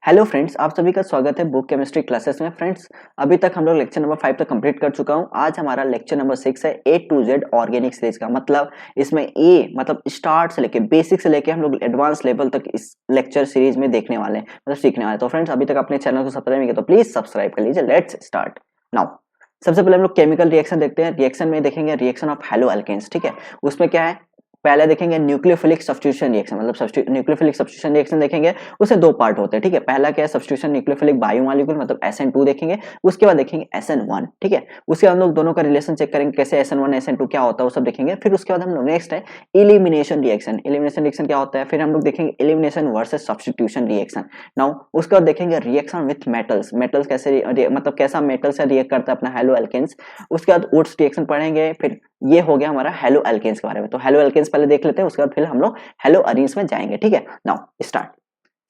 Hello friends, आप सभी का स्वागत है बुक केमिस्ट्री क्लासेस में। फ्रेंड्स, अभी तक हम लोग लेक्चर नंबर 5 तक कंप्लीट कर चुका हूं। आज हमारा लेक्चर नंबर 6 है ए टू जेड ऑर्गेनिक सीरीज का। मतलब इसमें ए मतलब स्टार्ट से लेके बेसिक से लेके हम लोग एडवांस लेवल तक इस लेक्चर सीरीज में देखने वाले हैं, मतलब सीखने वाले हैं। तो फ्रेंड्स, अभी तक अपने चैनल को सब्सक्राइब नहीं किया तो प्लीज सब्सक्राइब कर लीजिए। Let's start now. सबसे पहले हम लोग केमिकल रिएक्शन देखते हैं। रिएक्शन में देखेंगे रिएक्शन ऑफ हेलो अल्केन्स। ठीक है, उसमें क्या है, पहले देखेंगे न्यूक्लियोफिलिक सब्स्टिट्यूशन रिएक्शन, मतलब न्यूक्लियोफिलिक सब्स्टिट्यूशन रिएक्शन देखेंगे। उससे दो पार्ट होते हैं। ठीक है, पहला क्या है, सब्स्टिट्यूशन न्यूक्लियोफिलिक बायोमॉलिक्यूल मतलब SN2 देखेंगे। उसके बाद देखेंगे SN1। ठीक है, उसके बाद हम लोग दोनों का रिलेशन चेक करेंगे, कैसे SN1 SN2 क्या होता है वो सब देखेंगे। फिर उसके बाद हम लोग नेक्स्ट है एलिमिनेशन रिएक्शन। एलिमिनेशन रिएक्शन क्या होता है, फिर हम लोग देखेंगे elimination versus substitution reaction. Now उसके बाद देखेंगे रिएक्शन विथ मेटल्स। मेटल्स कैसे मतलब कैसा मेटल से रिएक्ट करता है अपना हेलो अल्केन्स। उसके बाद वुड्स रिएक्शन पढ़ेंगे। फिर ये हो गया हमारा हेलो अल्केन्स के बारे में। तो हेलो अल्केन्स पहले देख लेते हैं, उसके बाद फिर हम लोग हेलो अरीन्स में जाएंगे। ठीक है, नाउ स्टार्ट।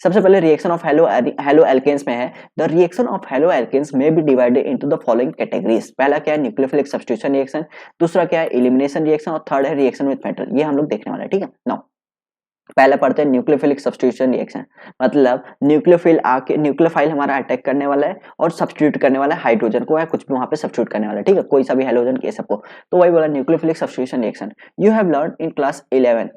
सबसे पहले रिएक्शन ऑफ हेलो अल्केन्स में है, the reaction of haloalkanes में be divided into the following categories. पहला क्या है, न्यूक्लियोफिलिक सब्स्टिट्यूशन रिएक्शन। दूसरा क्या है, एलिमिनेशन रिएक्शन। और थर्ड है रिएक्शन विद मेटल। ये हम लोग देखने वाले हैं। ठीक है, नाउ पहले पढ़ते हैं न्यूक्लियोफिलिक सब्स्टिट्यूशन रिएक्शन। मतलब न्यूक्लियोफाइल हमारा अटैक करने वाला है और सब्स्टिट्यूट करने वाला है हाइड्रोजन को, या कुछ भी वहां पे सब्स्टिट्यूट करने वाला है। ठीक है, कोई सा भी हेलोजन के सबको। तो वही बोला nucleophilic substitution reaction. You have learn in class 11,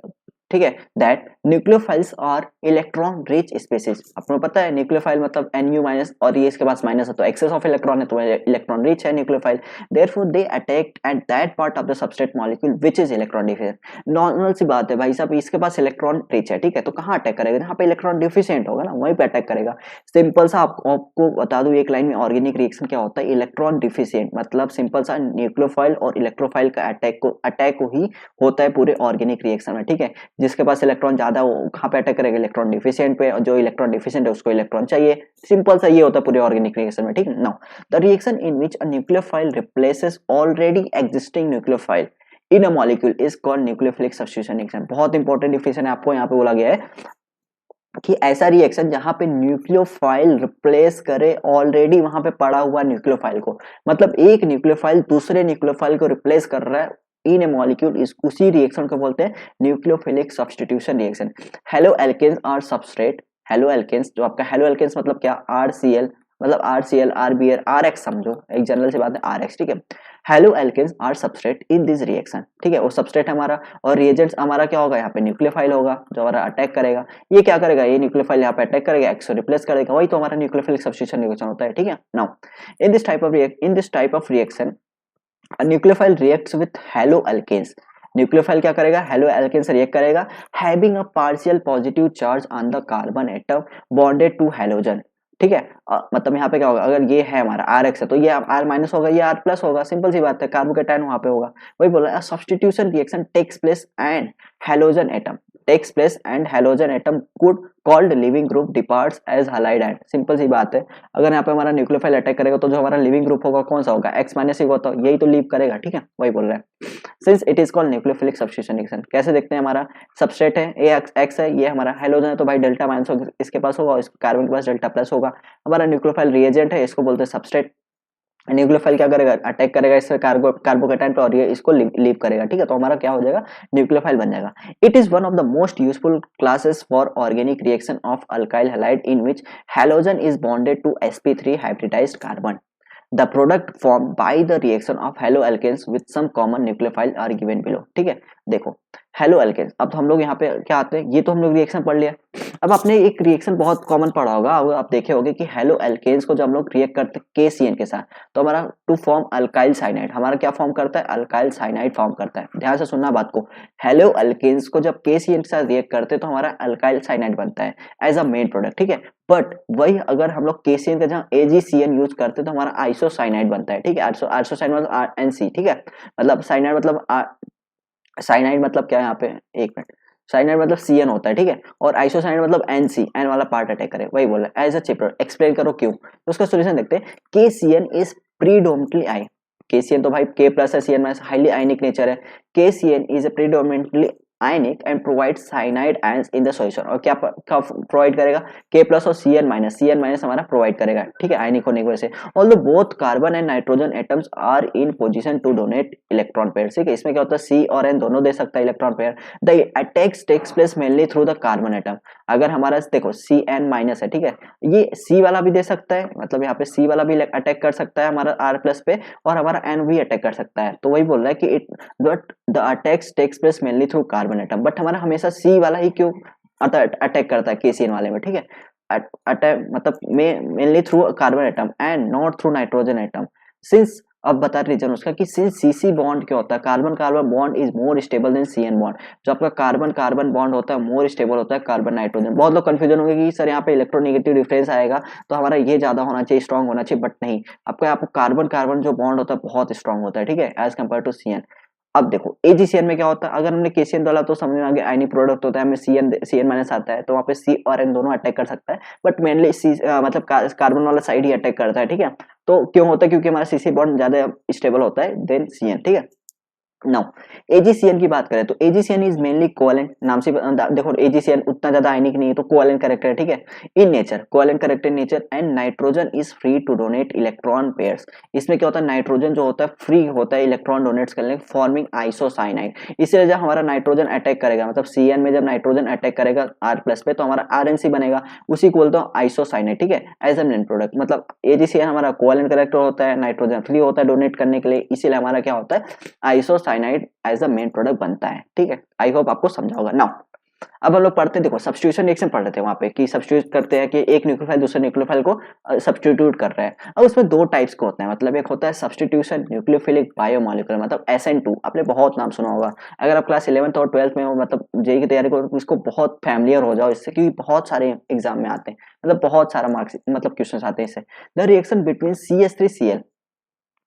ठीक है, that nucleophiles are electron rich species. आपको पता है न्यूक्लियोफाइल मतलब Nu माइनस, और ये इसके पास माइनस है तो एक्सेस ऑफ इलेक्ट्रॉन है, तो इलेक्ट्रॉन रिच है nucleophile. Therefore they attack at that part of the substrate molecule which is electron deficient. Normal सी बात है भाई साहब, इसके पास इलेक्ट्रॉन रिच है। ठीक है, तो कहाँ अटैक करेगा, जहाँ पे इलेक्ट्रॉन डिफिशिएंट होगा ना वहीं पे अटैक करेगा। सिंपल सा आपको बता दूं एक लाइन में, ऑर्गेनिक रिएक्शन क्या होता है, इलेक्ट्रॉन डिफिशिएंट मतलब सिंपल सा न्यूक्लियोफाइल और इलेक्ट्रोफाइल का अटैक को ही होता है पूरे ऑर्गेनिक रिएक्शन में। ठीक है, जिसके पास इलेक्ट्रॉन ज्यादा वो कहाँ पे अटैक करेगा, इलेक्ट्रॉन डिफिशिएंट पे, और जो इलेक्ट्रॉन डिफिशिएंट है उसको इलेक्ट्रॉन चाहिए। सिंपल सा ये होता है पूरे ऑर्गेनिक रिएक्शन में। ठीक है, now the reaction in which a nucleophile replaces already existing nucleophile in a molecule is called nucleophilic substitution reaction. बहुत इंपॉर्टेंट डिफिनेशन है, आपको यहाँ पे बोला गया है कि ऐसा रिएक्शन जहां पे न्यूक्लियोफाइल रिप्लेस करे ऑलरेडी वहां पे पड़ा हुआ न्यूक्लियोफाइल को। मतलब एक न्यूक्लियोफाइल दूसरे न्यूक्लियोफाइल को रिप्लेस कर रहा है इन ए मॉलिक्यूल, इस उसी रिएक्शन को बोलते हैं nucleophilic substitution reaction. Haloalkanes are substrate. Haloalkanes, जो आपका हेलो एल्केन्स मतलब क्या, RCl मतलब RCl RBr RX, समझो एक जनरल सी बात है RX। ठीक है, haloalkanes are substrate in this reaction. ठीक है, वो सबस्ट्रेट हमारा, और रिएजेंट्स हमारा क्या होगा, यहाँ पे न्यूक्लियोफाइल होगा जो हमारा अटैक करेगा। ये क्या करेगा, ये न्यूक्लियोफाइल यहाँ पे अटैक करेगा, एक्स को रिप्लेस करेगा। वही तो हमारा न्यूक्लियोफिलिक सब्स्टिट्यूशन रिएक्शन होता है। ठीक है, now in this type of reaction a nucleophile reacts with haloalkanes। Nucleophile क्या करेगा, हेलो एल्केन से रिएक्ट करेगा, having a partial positive charge on the carbon atom bonded to halogen. ठीक है, मतलब यहाँ पे क्या होगा, अगर ये है हमारा RX है तो ये R माइनस होगा, ये R प्लस होगा। सिंपल सी बात है, कार्बोकेटायन वहां पे होगा। वही बोला, substitution reaction takes place and halogen atom could called leaving group departs as halide ion। Simple सी बात है, अगर यहाँ पे हमारा न्यूक्लियोफाइल अटैक करेगा तो जो हमारा लिविंग ग्रुप होगा कौन सा होगा, X माइनस होगा, तो यही तो लीव करेगा। ठीक है, वही बोल रहा है। Since it is called nucleophilic substitution reaction. कैसे देखते हैं, हमारा सबस्ट्रेट है X है, ये हमारा हेलोजन है तो भाई डेल्टा माइनस होगा इसके पास होगा, और कार्बन के पास डेल्टा प्लस होगा। हमारा न्यूक्लियोफाइल रिएजेंट है, इसको बोलते हैं सबस्ट्रेट। न्यूक्लियोफाइल क्या करेगा, अटैक करेगा इस कार्बोकेटाइन पे, और ये इसको लीव करेगा। ठीक है, तो हमारा क्या हो जाएगा, न्यूक्लियोफाइल बन जाएगा। It is one of the most useful classes for organic reaction of alkyl halide in which halogen is bonded to sp3 hybridised carbon. The product formed by the reaction of haloalkanes with some common nucleophile are given below। ठीक है, देखो hello alkanes, अब हम लोग यहाँ पे क्या आते हैं, ये तो हम लोग रिएक्शन पढ़ लिया। अब आपने एक रिएक्शन बहुत कॉमन पढ़ा होगा, अब आप देखे होंगे कि हेलो अल्केन्स को जब हम लोग रिएक्ट करते हैं KCN के साथ, तो हमारा टू फॉर्म अल्काइल साइनाइड, हमारा क्या फॉर्म करता है, अल्काइल साइनाइड फॉर्म करता है। ध्यान से सुनना बात को, हेलो अल्केन्स को जब KCN के साथ रिएक्ट करते हैं तो हमारा अल्काइल साइनाइड बनता है एज अ मेन प्रोडक्ट। ठीक है, बट वही अगर हम लोग KCN का जहाँ AgCN यूज करते हैं तो हमारा आइसोसाइनाइड बनता है। ठीक है, आइसोसाइनाइड मतलब NC। ठीक है, मतलब साइनाइड मतलब साइनाइड मतलब क्या है यहाँ पे, एक मिनट, साइनाइड मतलब CN होता है। ठीक है, और आइसोसाइनाइड मतलब NC, N वाला पार्ट अटैक करे, वही बोल रहा है एज अ चैप्टर। एक्सप्लेन करो क्यों, तो उसका सॉल्यूशन देखते हैं। KCN is predominantly I, KCN तो भाई K प्लस है, CN माइनस, हाईली आयनिक नेचर है। KCN is predominantly ionic and provide cyanide ions in the solution. और क्या प्रोवाइड करेगा, K+ और Cn- हमारा प्रोवाइड करेगा, ठीक है, आयनिक होने की वजह से। Although both carbon and nitrogen atoms are in position to donate electron pair, ठीक है, इसमें क्या होता है C और N दोनों दे सकता है electron pair. The attacks takes place mainly through the carbon atom. अगर हमारा देखो Cn- है, ठीक है, ये C वाला भी दे सकता है, मतलब यहाँ पे C वाला भी अटैक कर सकता है हमारा R+ पे, और हमारा N भी अटैक कर सकता है। तो वही बोल रहा है कि it but the attacks takes place mainly through carbon atom, but हमारा हमेशा C वाला ही क्यों अटैक करता है KCN वाले में, ठीक है, अटैक मतलब mainly through carbon atom and not through nitrogen atom. Since अब बता रीजन उसका कि सिंस CC बॉन्ड क्या होता है, carbon carbon bond is more stable then CN bond. जो आपका कार्बन कार्बन बॉन्ड होता है मोर स्टेबल होता है कार्बन नाइट्रोजन। बहुत लोग कंफ्यूजन होंगे कि सर यहाँ पे इलेक्ट्रोनेगेटिव डिफरेंस आएगा तो हमारा ये ज्यादा होना चाहिए, स्ट्रॉन्ग होना चाहिए, बट नहीं, आपका यहाँ पे कार्बन कार्बन जो बॉन्ड होता है बहुत स्ट्रॉन्ग होता है, ठीक है, एज कम्पेयर टू CN। अब देखो AgCN में क्या होता है, अगर हमने KCN डाला तो समझ में आ गया आयनिक प्रोडक्ट होता है, हमें CN- आता है, तो वहाँ पे C और N दोनों अटैक कर सकता है, बट मेनली मतलब कार्बन वाला साइड ही अटैक करता है, ठीक है। तो क्यों होता है, क्योंकि हमारा CC बॉन्ड ज्यादा स्टेबल होता है देन CN, ठीक है। नाउ AgCN की बात करें तो AgCN इज मेनली कोवेलेंट, नाम से देखो AgCN उतना ज्यादा आयनिक नहीं है, तो कोवेलेंट कैरेक्टर है, ठीक है, in nature covalent character in nature, and nitrogen is free to donate electron pairs. इसमें क्या होता है, नाइट्रोजन जो होता है फ्री होता है इलेक्ट्रॉन डोनेट्स करने, फॉर्मिंग आइसोसाइनाइड। इसलिए जब हमारा नाइट्रोजन अटैक करेगा, मतलब CN में जब नाइट्रोजन अटैक करेगा R+ पे, तो हमारा RNC बनेगा, उसी को बोलते हैं आइसोसाइनाइड, ठीक है, एज ए मेन प्रोडक्ट। मतलब AgCN हमारा कोवेलेंट कैरेक्टर होता है, नाइट्रोजन फ्री होता है डोनेट करने के लिए, इसीलिए हमारा क्या होता है isocyanide as a main product बनता है, ठीक है। आई होप आपको समझा होगा। नाउ अब हम लोग पढ़ते हैं, देखो सब्स्टिट्यूशन रिएक्शन पढ़ रहे थे वहां पे कि सब्स्टिट्यूट करते हैं कि एक न्यूक्लियोफाइल दूसरे न्यूक्लियोफाइल को सब्स्टिट्यूट कर रहा है। अब उसमें दो टाइप्स के होते हैं, मतलब एक होता है सब्स्टिट्यूशन न्यूक्लियोफिलिक बायोमोलिकुलर, मतलब SN2, आपने बहुत नाम सुना होगा। अगर आप क्लास 11th और 12th में हो, मतलब जेईई की तैयारी करो, इसको बहुत फैमिलियर हो जाओ इससे, क्योंकि बहुत सारे एग्जाम में आते हैं, मतलब बहुत सारा मार्क्स मतलब क्वेश्चन आते हैं इससे। The reaction between CH3Cl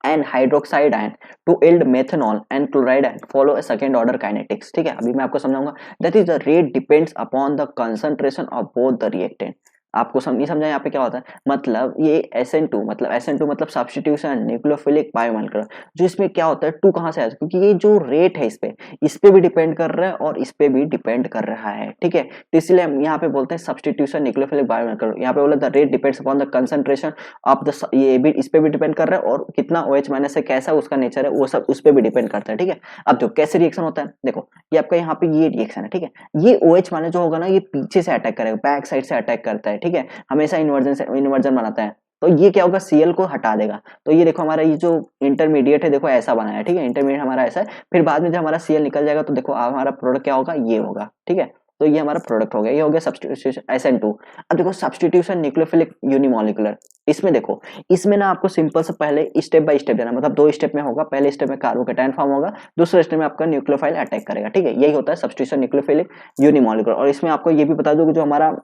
and hydroxide ion to yield methanol and chloride ion follow a second order kinetics, ठीक है, अभी मैं आपको समझाऊंगा। that is the rate depends upon the concentration of both the reactant। आपको नहीं समझा यहाँ पे क्या होता है, मतलब ये SN2 मतलब सब्स्टिट्यूशन न्यूक्लियोफिलिक बायोमोलिकुलर, जो इसमें क्या होता है टू कहाँ से आया, क्योंकि ये जो रेट है इस पे भी डिपेंड कर रहा है और इस पे भी डिपेंड कर रहा है, ठीक है। तो इसलिए हम यहाँ पे बोलते हैं सब्स्टिट्यूशन न्यूक्लियोफिलिक बायोमोलिकुलर। यहाँ पे बोला the rate depends upon the concentration of the, ये भी इस पे भी डिपेंड कर रहा है, और कितना OH- है, कैसा उसका नेचर है, वो सब उस पे भी डिपेंड करता है, ठीक है। अब जो कैसे रिएक्शन होता है, देखो ये आपका यहाँ पे ये रिएक्शन है, ठीक है, ये OH- जो होगा ना, ये पीछे से अटैक करेगा, बैक साइड से अटैक करता है, ठीक है, हमेशा इन्वर्जन बनाता है। तो ये क्या होगा, Cl को हटा देगा। तो ये देखो हमारा ये जो इंटरमीडिएट है, देखो ऐसा बनाया है, ठीक है, इंटरमीडिएट हमारा ऐसा है, फिर बाद में जब हमारा Cl निकल जाएगा तो देखो हमारा प्रोडक्ट क्या होगा, ये होगा, ठीक है। तो ये हमारा प्रोडक्ट हो गया, ये हो गया सब्स्टिट्यूशन SN2। अब देखो सब्स्टिट्यूशन न्यूक्लियोफिलिक यूनिमोलिकुलर, इसमें देखो, इसमें ना आपको सिंपल से पहले स्टेप बाय स्टेप देना, मतलब दो स्टेप में होगा। पहले स्टेप में कार्बोकेटायन फॉर्म होगा, दूसरे स्टेप में आपका न्यूक्लियोफाइल अटैक करेगा, ठीक है, यही होता है सब्स्टिट्यूशन न्यूक्लियोफिलिक यूनिमोलिकुलर। और इसमें आपको ये भी बता दूं कि जो हमारा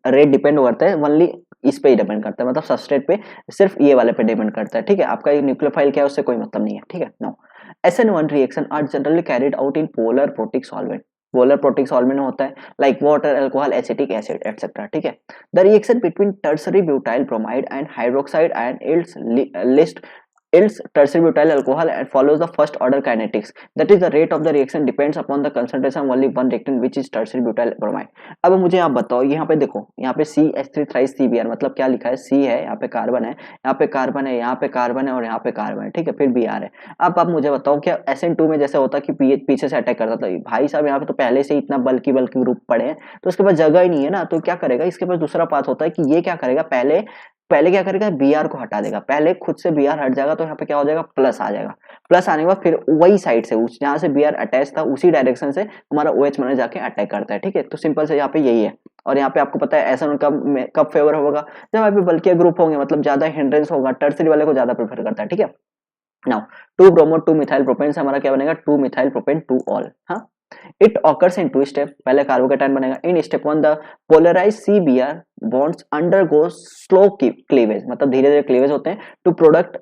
रेट डिपेंड करता है ओनली इस पे ही डिपेंड करता है, मतलब सबस्ट्रेट पे सिर्फ ये वाले पे डिपेंड करता है, ठीक है, आपका ये न्यूक्लियोफाइल क्या है उससे कोई मतलब नहीं है, ठीक है। No SN1 reaction are generally carried out in polar protic solvent. Polar protic solvent होता है like water, alcohol, acetic acid etcetera, ठीक है। The reaction between tertiary butyl bromide and hydroxide ion yields list yields tertiary butyl alcohol and follows the first order kinetics, that is the rate of the reaction depends upon the concentration of only one reactant which is tertiary butyl bromide। अब मुझे आप बताओ, यहाँ पे देखो, यहाँ पे CH3 thrice CBr, मतलब क्या लिखा है, C है, यहाँ पे कार्बन है, यहाँ पे कार्बन है, यहाँ पे कार्बन है और यहाँ पे कार्बन है, ठीक है, फिर Br है। अब आप मुझे बताओ क्या SN2 में जैसे होता कि पीछे से अटैक करता था, भाई साहब यहाँ पे तो पहले से ही इतना बल्कि ग्रुप पड़े हैं, तो उसके पास जगह ही नहीं है ना, तो क्या करेगा, इसके पास दूसरा पाथ होता है कि ये क्या करेगा, पहले पहले क्या करेगा, Br को हटा देगा, पहले खुद से Br हट जाएगा, तो यहाँ पे क्या हो जाएगा, प्लस आ जाएगा। प्लस आने के बाद फिर वही साइड से उस जहाँ से Br अटैच था उसी डायरेक्शन से हमारा OH में जाके अटैक करता है, ठीक है। तो सिंपल से यहाँ पे यही है। और यहाँ पे आपको पता है ऐसा कब फेवर होगा, जब यहाँ पे बल्कि ग्रुप होंगे, मतलब ज्यादा हिंड्रेंस होगा, टर्सरी वाले को ज्यादा प्रेफर करता है, ठीक है। नाउ 2 ब्रोमो 2 मिथाइल प्रोपेन से हमारा क्या बनेगा, 2 मिथाइल प्रोपेन 2 ऑल। हाँ, it occurs in two step, पहले कार्बोकेटायन बनेगा, in step 1 the polarize CBr bonds undergo slow cleavage, मतलब धीरे धीरे क्लीवेज होते हैं, to product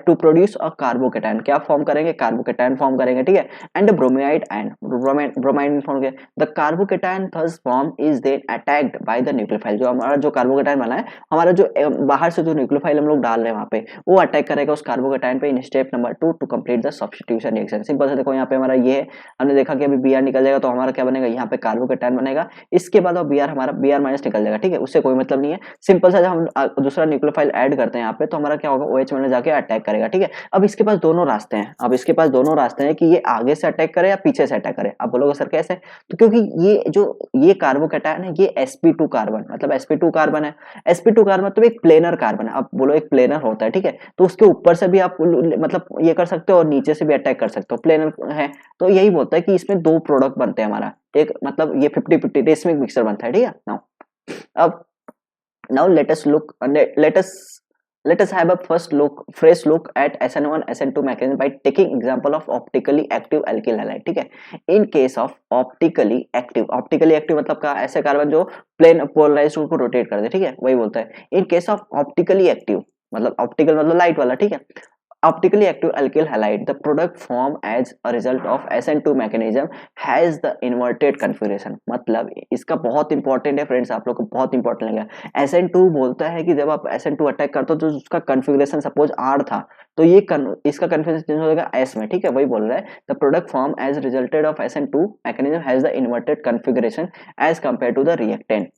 to produce a carbocation, क्या फॉर्म करेंगे, कार्बोकेटायन फॉर्म करेंगे, ठीक है। And bromide and bromide form करेंगे। The carbocation thus form is then attacked by the nucleophile, जो हमारा जो कार्बोकेटायन बना है, हमारा जो बाहर से जो न्यूक्लियोफाइल हम लोग डाल रहे हैं वहां पे, वो अटैक करेगा उस कार्बोकेटायन पे in step number 2 to complete the substitution reaction. Simple से देखो यहाँ पे हमारा ये है, हमने देखा कि अभी Br निकल जाएगा तो हमारा क्या बनेगा, यहाँ पे कार्बोकेटायन बनेगा, इसके बाद Br हमारा Br माइनस निकल जाएगा, ठीक है, उससे कोई मतलब नहीं है। सिंपल सा जब हम दूसरा न्यूक्लियोफाइल ऐड करते हैं यहाँ पे, तो हमारा क्या होगा, OH माइनस जाके अटैक करेगा, ठीक है। अब इसके पास दोनों रास्ते हैं, अब इसके पास दोनों रास्ते हैं कि ये आगे से अटैक करे या पीछे से अटैक करे। आप बोलोगे सर कैसे, तो क्योंकि ये कार्बोकेटायन है, ये sp2 कार्बन, मतलब sp2 कार्बन है। sp2 कार्बन मतलब एक प्लेनर कार्बन है, आप बोलो एक प्लेनर होता है, ठीक है, तो उसके ऊपर से भी आप मतलब ये कर सकते हो और नीचे से भी अटैक कर सकते हो, प्लेनर है। तो यही बोलता है कि इसमें दो प्रोडक्ट बनते हैं हमारा, एक मतलब ये 50-50 रेसमिक मिक्सचर बनता है, ठीक है। अब now let us have a fresh look at SN1 SN2 mechanism by taking example of optically active alkyl halide, ठीक है। in case of optically active मतलब का ऐसे कार्बन जो प्लेन पोलराइज्ड को रोटेट कर दे, ठीक है, वही बोलता है। in case of optically active मतलब ऑप्टिकल मतलब लाइट वाला, ठीक है। Optically active alkyl halide, the product formed as a result of SN2 mechanism has the inverted configuration। मतलब इसका बहुत इंपॉर्टेंट है फ्रेंड्स, आप लोग को बहुत इंपॉर्टेंट लगेगा। SN2 बोलता है कि जब आप SN2 अटैक करते हो तो उसका कन्फिग्रेशन सपोज R था, तो ये इसका कन्फिग्रेशन चेंज हो जाएगा S में, ठीक है, वही बोल रहा है। The product form as resulted of SN2 mechanism has the inverted configuration as compared to the reactant।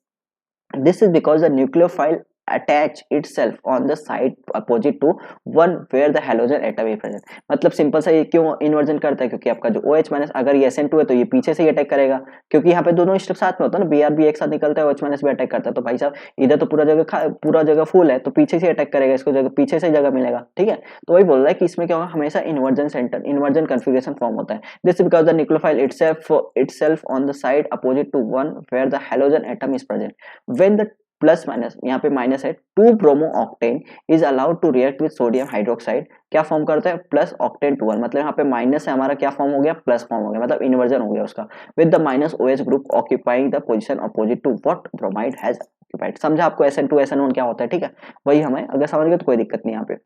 This is because the nucleophile attach itself on the side opposite to one where the halogen atom is present। मतलब simple सा ये क्यों inversion करता है, क्योंकि आपका जो OH minus अगर ये SN2 है तो ये पीछे से ही अटैक करेगा, क्योंकि यहाँ पे दोनों स्टेप साथ में होता है ना, Br भी एक साथ निकलता है, OH माइनस भी अटैक करता है, तो भाई साहब इधर तो पूरा जगह फुल है, तो पीछे से अटैक करेगा, इसको जगह पीछे से जगह मिलेगा, ठीक है। तो वही बोल रहा है कि इसमें क्या होगा, हमेशा इन्वर्जन कन्फिग्रेशन फॉर्म होता है। This because the nucleophile itself on the side opposite to one where the halogen atom is present। when the plus minus, यहाँ पे माइनस है, 2 bromooctane is allowed to react with sodium hydroxide, क्या form करता है, plus octane 2 मतलब यहाँ पे minus है, हमारा क्या फॉर्म हो गया, प्लस फॉर्म हो गया, मतलब इन्वर्जन हो गया उसका। With the minus OH group occupying the position opposite to what bromide has occupied. समझा आपको SN2 SN1 क्या होता है, ठीक है, वही हमें अगर समझ गए तो कोई दिक्कत नहीं यहाँ पे।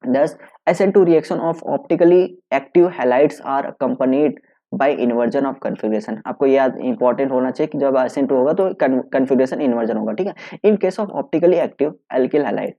Thus, SN2 reaction of optically active halides are accompanied by inversion of configuration। आपको याद इंपॉर्टेंट होना चाहिए कि जब SN2 होगा तो configuration इन्वर्जन होगा, ठीक है। In case of optically active alkyl halide,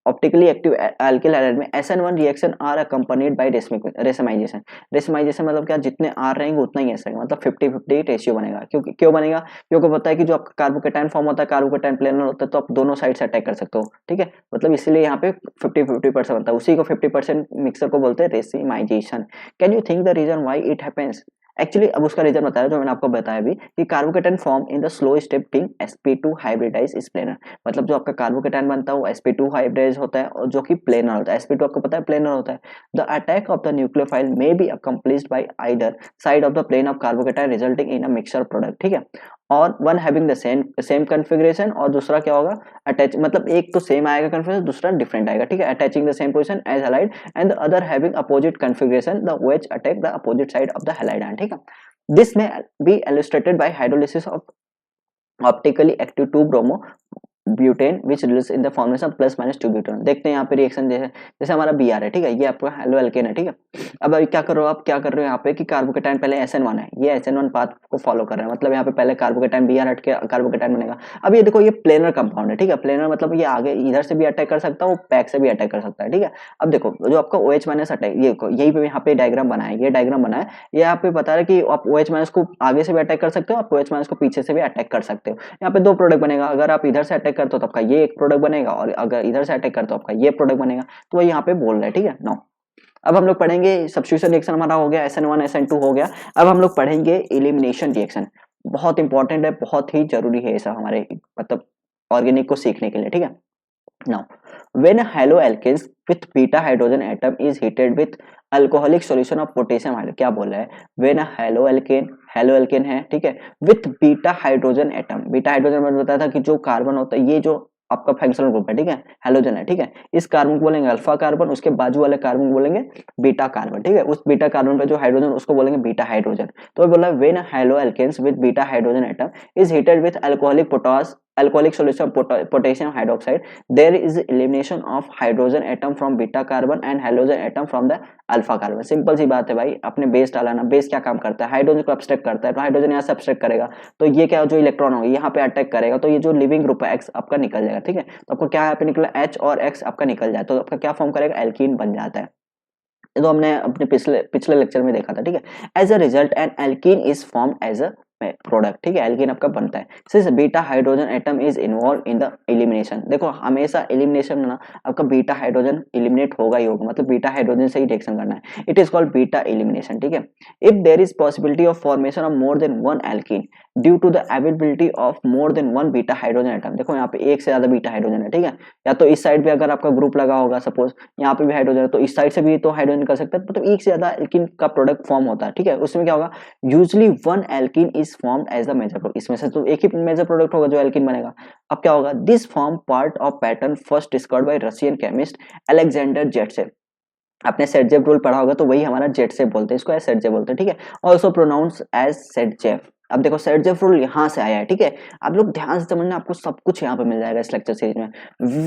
optically active alkyl halide में SN1 reaction are accompanied by racemisation. Racemisation मतलब क्या, जितने आर रहेंगे उतना ही एस रहेगा, मतलब 50-50 रेशियो बनेगा। क्योंकि क्यों बनेगा, क्योंकि पता है कि जो आपका कार्बोकेटायन फॉर्म होता है, कार्बोकेटायन प्लेनर होता है, तो आप दोनों साइड से अटैक कर सकते हो, ठीक है, मतलब इसीलिए यहाँ पे 50-50% बनता है, उसी को 50% मिक्सर को बोलते हैं racemisation. Can you think the reason why it happens. Actually अब उसका रीजन बताया जो मैंने आपको बताया भी, कि carbocation form in the slow step thing sp2 hybridize is planar. मतलब जो आपका कार्बोकेटायन बनता है वो sp2 हाइब्रिडाइज होता है, और जो कि प्लेनर होता है, sp2 आपको पता है प्लेनर होता है। The attack of the nucleophile may be accomplished by either side of the plane of carbocation resulting in a mixture product, ठीक है। और one having the same configuration, और दूसरा क्या होगा, अटैच, मतलब एक तो सेम आएगा कन्फिग्रेशन, दूसरा डिफरेंट आएगा, ठीक है, attaching the same position as halide and the other having opposite configuration, the OH attack the opposite side of the halide ion, ठीक है। This may be illustrated by hydrolysis of optically active 2-bromo butane which release in the formation of plus minus 2 butane. देखते हैं यहाँ पे reaction जैसे हमारा Br है, ठीक है, ये आपका हेलो एल्केन है, ठीक है। अब क्या कर रहे हो, आप क्या कर रहे हो यहाँ पे कि कार्बोकेटायन पहले SN1 है, ये SN1 पाथ को फॉलो कर रहे हैं, मतलब यहाँ पे पहले कार्बोकेटायन Br हट के कार्बोकेटायन बनेगा। अब ये देखो ये प्लेनर कंपाउंड है, ठीक है, प्लेनर मतलब ये आगे इधर से भी अटैक कर सकता है, वो बैक से भी अटैक कर सकता है, ठीक है। अब देखो जो आपका OH माइनस अटैक, ये यही पे यहाँ पे डायग्राम बनाया, ये डायग्राम बनाया, ये यहाँ पे बता रहा है कि आप OH माइनस को आगे से भी अटैक कर सकते हो, आप OH माइनस को पीछे से भी अटैक कर सकते हो। यहाँ पे दो प्रोडक्ट बनेगा, अगर आप इधर से अटैक करते हो तो आपका ये एक प्रोडक्ट बनेगा, और अगर इधर से अटैक करते हो आपका ये प्रोडक्ट बनेगा, तो वो यहाँ पे बोल रहा है, ठीक है। नाउ अब हम लोग पढ़ेंगे सब्स्टिट्यूशन रिएक्शन, हमारा हो गया SN1 SN2 हो गया। अब हम लोग पढ़ेंगे एलिमिनेशन रिएक्शन, बहुत इंपॉर्टेंट है, बहुत ही जरूरी है ये सब हमारे मतलब ऑर्गेनिक को सीखने के लिए, ठीक है। Now, when a haloalkanes with beta hydrogen atom is heated with alcoholic solution of potassium hydrogen, क्या बोल रहा है, when a haloalkane है, ठीक है, with beta hydrogen atom, beta hydrogen मैंने बताया था कि जो कार्बन होता है, ये जो आपका फंक्शनल ग्रुप है, ठीक है, हेलोजन है, ठीक है, इस कार्बन को बोलेंगे अल्फा कार्बन, उसके बाजू वाले कार्बन को बोलेंगे बीटा कार्बन, ठीक है, उस बीटा कार्बन पे जो हाइड्रोजन उसको बोलेंगे बीटा हाइड्रोजन। तो बोला when haloalkanes with beta hydrogen atom is heated with alcoholic potash alcoholic solution of potassium hydroxide, there is elimination of hydrogen atom from beta carbon and halogen atom from the alpha carbon. Simple सी बात है भाई, अपने base डाला ना, base क्या काम करता है, हाइड्रोजन को अब्स्ट्रैक्ट करता है, तो हाइड्रोजन यहाँ से अब्स्ट्रैक्ट करेगा, तो ये क्या जो इलेक्ट्रॉन होगा यहाँ पे अटैक करेगा, तो ये जो लिविंग ग्रुप है एक्स आपका निकल जाएगा। ठीक है, तो आपको क्या यहाँ पे निकला, एच और एक्स आपका निकल जाए, तो आपका क्या फॉर्म करेगा, एल्कीन बन जाता है। ये तो हमने अपने पिछले पिछले लेक्चर में देखा था। ठीक है, as a result an alkene is form as a product. ठीक है, एल्कीन आपका बनता है since beta hydrogen atom is involve in the elimination. देखो हमेशा एलिमिनेशन में ना आपका बीटा हाइड्रोजन एलिमिनेट होगा ही होगा, मतलब बीटा हाइड्रोजन से ही रिएक्शन करना है, it is called beta elimination. ठीक है, if there is possibility of formation of more than one alkene due to the availability of more than one beta hydrogen atom. देखो यहाँ पे एक से ज्यादा बीटा हाइड्रोजन है। ठीक है, या तो इस साइड पे अगर आपका ग्रुप लगा होगा, सपोज यहाँ पे भी हाइड्रोजन है, तो इस साइड से भी तो हाइड्रोजन निकल सकता है, मतलब एक से ज्यादा एल्कीन का प्रोडक्ट फॉर्म होता है। ठीक है, उसमें क्या होगा, usually one alkene is formed as the major product. इसमें से तो एक ही मेजर प्रोडक्ट होगा जो एल्कीन बनेगा। अब क्या होगा, this form part of pattern first discovered by Russian chemist Alexander Zaitsev. आपने सेटजेव रूल पढ़ा होगा, तो वही हमारा जेटसेव बोलते हैं, इसको सेटजेव बोलते हैं। ठीक है, ऑल्सो प्रोनाउंस एज सेटजेव। अब देखो सेटजेव रूल यहाँ से आया है। ठीक है, आप लोग ध्यान से समझना, आपको सब कुछ यहाँ पे मिल जाएगा इस लेक्चर सीरीज में।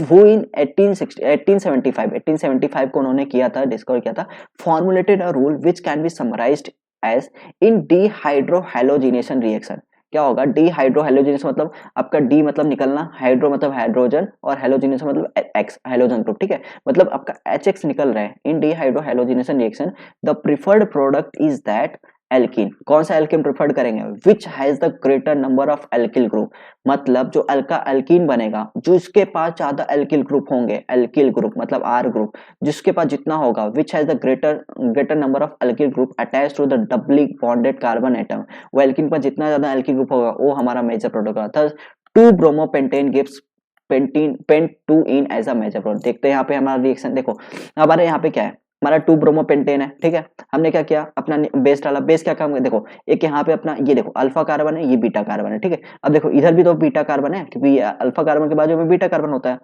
वो इन 1875 को उन्होंने किया था, डिस्कवर किया था, formulated a rule which can be summarized as in dehydrohalogenation reaction. क्या होगा, डीहाइड्रोहैलोजिनेशन मतलब आपका डी मतलब निकलना, हाइड्रो मतलब हाइड्रोजन, और हैलोजिनेशन मतलब एक्स, हैलोजन ग्रुप। ठीक है, मतलब आपका HX निकल रहा है। In dehydrohalogenation reaction the preferred product is that alkene. कौन सा एल्कीन प्रेफर्ड करेंगे, which has the greater number of alkyl group. मतलब जो एल्कीन बनेगा, जो इसके पास ज्यादा एल्किल ग्रुप होंगे, एल्किल ग्रुप मतलब आर ग्रुप, जिसके पास जितना होगा, which has the greater number of alkyl group attach to the doubly bonded carbon atom. वो एल्कीन पर जितना ज्यादा एल्किल ग्रुप होगा वो हमारा मेजर प्रोडक्ट होगा। Two bromopentane gives pent two ene as a major product. देखते हैं यहाँ पे हमारा रिएक्शन, देखो हमारे यहाँ पे क्या है, हमारा 2 ब्रोमोपेंटेन है। ठीक है, हमने क्या किया, अपना बेस डाला। बेस क्या काम है, देखो एक यहाँ पे अपना ये देखो अल्फा कार्बन है, ये बीटा कार्बन है। ठीक है, अब देखो इधर भी तो बीटा कार्बन है, क्योंकि अल्फा कार्बन के बाजू में बीटा कार्बन होता है।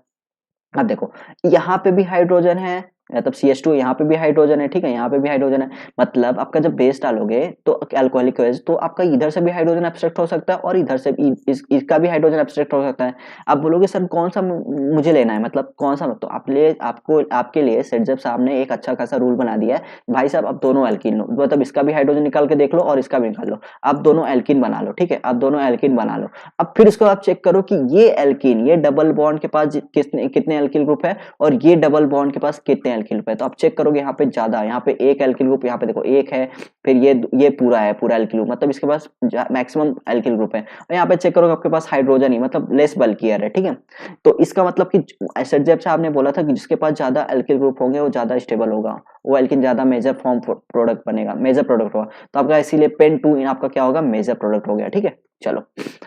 अब देखो यहाँ पे भी हाइड्रोजन है, मतलब CH2, यहाँ पे भी हाइड्रोजन है। ठीक है, यहाँ पे भी हाइड्रोजन है, मतलब आपका जब बेस डालोगे तो अल्कोहलिक बेस, तो आपका इधर से भी हाइड्रोजन एब्स्ट्रैक्ट हो सकता है और इधर से भी इसका भी हाइड्रोजन एब्स्ट्रैक्ट हो सकता है। आप बोलोगे सर कौन सा मुझे लेना है, मतलब कौन सा, तो आपके लिए सेटजेव साहब ने एक अच्छा खासा रूल बना दिया है, भाई साहब आप दोनों एल्कीन लो, मतलब इसका भी हाइड्रोजन निकाल के देख लो और इसका भी निकाल लो, आप दोनों एल्कीन बना लो। ठीक है, आप दोनों एल्कीन बना लो। अब फिर इसको आप चेक करो कि ये एल्कीन, ये डबल बॉन्ड के पास कितने एल्किल ग्रुप है और ये डबल बॉन्ड के पास कितने एल्किल ग्रुप है। तो आप चेक करोगे यहाँ पे ज्यादा, यहाँ पे एक एल्किल ग्रुप, यहाँ पे देखो एक है, फिर ये पूरा है, पूरा एल्किल ग्रुप, मतलब इसके पास मैक्सिमम एल्किल ग्रुप है। और यहाँ पे चेक करोगे आपके पास हाइड्रोजन ही, मतलब लेस बल्कियर है। ठीक है, तो इसका मतलब कि जब से आपने बोला था कि जिसके पास ज्यादा एल्किल ग्रुप होंगे वो ज्यादा स्टेबल होगा, वो एल्किन ज्यादा मेजर फॉर्म प्रोडक्ट बनेगा, मेजर प्रोडक्ट होगा। तो आपका इसीलिए पेन टू इन आपका क्या होगा, मेजर प्रोडक्ट हो गया। ठीक है, चलो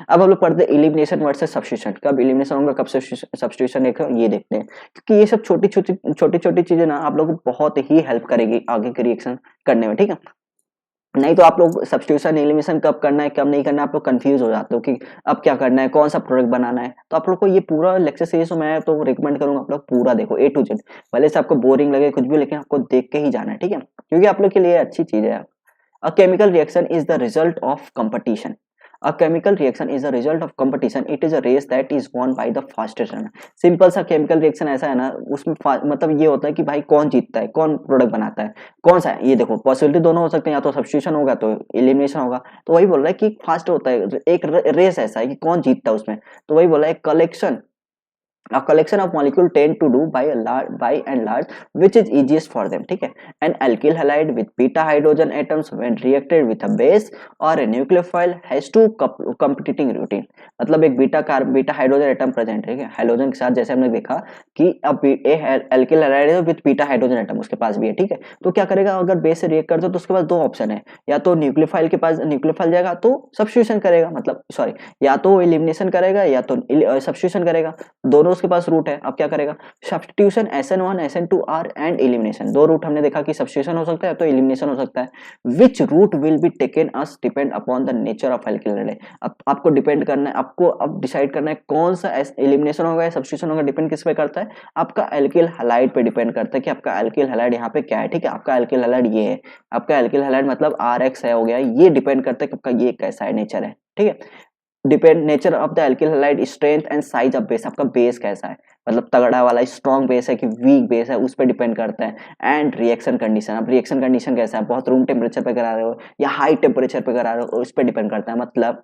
अब हम लोग पढ़ते हैं एलिमिनेशन वर्सेस सब्स्टिट्यूशन। कब एलिमिनेशन होगा, कब सब्स्टिट्यूशन देखो, ये देखते हैं, क्योंकि ये सब छोटी छोटी चीजें ना आप लोग को बहुत ही हेल्प करेगी आगे के रिएक्शन करने में। ठीक है, नहीं तो आप लोग सब्स्टिट्यूशन एलिमिनेशन कब करना है कब नहीं करना है, आप लोग कंफ्यूज हो जाते हो कि अब क्या करना है, कौन सा प्रोडक्ट बनाना है। तो आप लोग को ये पूरा लेक्चर सीरीज मैं तो रिकमेंड करूंगा आप लोग पूरा देखो A to Z, भले से आपको बोरिंग लगे कुछ भी, लेकिन आपको देख के ही जाना है। ठीक है, क्योंकि आप लोग के लिए अच्छी चीज है। A chemical reaction is the result of competition. A chemical reaction is a result of competition. It is a race that is won by the fastest runner. Simple सा केमिकल रिएक्शन ऐसा है ना, उसमें मतलब ये होता है कि भाई कौन जीतता है, कौन प्रोडक्ट बनाता है, कौन सा है। ये देखो पॉसिबिलिटी दोनों हो सकते हैं, या तो सब्स्टिट्यूशन होगा तो एलिमिनेशन होगा। तो वही बोल रहा है कि फास्ट होता है, एक रेस ऐसा है कि कौन जीतता है उसमें। तो वही बोला है collection, a collection of molecule tend to do by and large which is easiest for them. ठीक है, an alkyl halide with beta hydrogen atoms when reacted with a base or a nucleophile has two competing routine। मतलब एक beta hydrogen atom present है hydrogen के साथ, जैसे हमने देखा कि अब एल्किल हाइलाइड है विद बीटा हाइड्रोजन एटम उसके पास भी है। ठीक है, तो क्या करेगा, अगर बेस से रिएक्ट करते हो तो उसके पास दो ऑप्शन है, या तो न्यूक्लियोफाइल के पास न्यूक्लियोफाइल जाएगा तो सब्स्टिट्यूशन करेगा, मतलब सॉरी, या तो एलिमिनेशन करेगा या तो सब्स्टिट्यूशन करेगा, दोनों उसके पास रूट है। अब क्या करेगा, substitution SN1 SN2 R and elimination, दो रूट हमने देखा कि सब्स्टिट्यूशन हो सकता है तो एलिमिनेशन हो सकता है। Which route will be taken us depend upon the nature of alkyl halide. अब आपको डिपेंड करना है, आपको अब डिसाइड करना है कौन सा एलिमिनेशन होगा या सब्स्टिट्यूशन होगा, डिपेंड किस पे करता है, आपका एल्किल हाइलाइड पे डिपेंड करता है कि आपका एल्किल हाइलाइड यहाँ पे क्या है। ठीक है, आपका एल्किल हाइलाइड ये है, आपका एल्किल हाइलाइड मतलब RX है हो गया, ये डिपेंड करता है कि आपका ये कैसा है नेचर है। ठीक है, depend nature of the alkyl halide, strength and size of base, आपका बेस कैसा है, मतलब तगड़ा वाला स्ट्रॉन्ग बेस है कि वीक बेस है, उस पर डिपेंड करता है। एंड रिएक्शन कंडीशन, अब रिएक्शन कंडीशन कैसा है, बहुत रूम टेम्परेचर पे करा रहे हो या हाई टेम्परेचर पे करा रहे हो, उस पर डिपेंड करता है। मतलब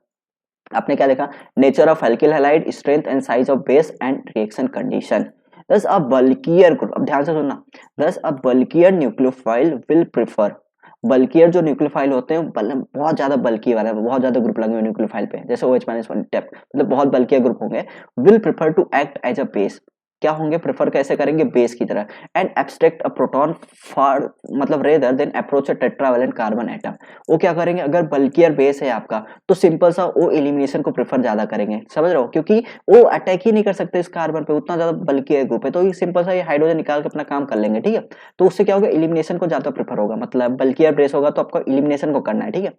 आपने क्या देखा, nature of alkyl halide, strength and size of base and reaction condition. Thus a bulkier group, अब ध्यान से सुनना, thus a bulkier nucleophile will prefer, bulkier जो न्यूक्लियोफाइल होते हैं बहुत ज्यादा बल्की वाला, बहुत ज्यादा ग्रुप लगे हुए न्यूक्लियोफाइल पे, जैसे OH-1 टाइप, मतलब बहुत बल्कियर ग्रुप होंगे, will prefer to act as a base, क्या होंगे, प्रेफर कैसे करेंगे, बेस की तरह, and abstract a proton for, मतलब rather than approach a tetravalent carbon atom. वो क्या करेंगे, अगर बल्कियर बेस है आपका तो सिंपल सा वो एलिमिनेशन को प्रेफर ज्यादा करेंगे, समझ रहे हो, क्योंकि वो अटैक ही नहीं कर सकते इस कार्बन पे, उतना ज्यादा बल्कियर ग्रुप है, तो ये सिंपल सा ये हाइड्रोजन निकाल के अपना काम कर लेंगे, ठीक है। तो उससे क्या होगा, एलिमिनेशन को ज्यादा प्रेफर होगा, मतलब बल्कियर बेस होगा तो आपको एलिमिनेशन को करना है, ठीक है,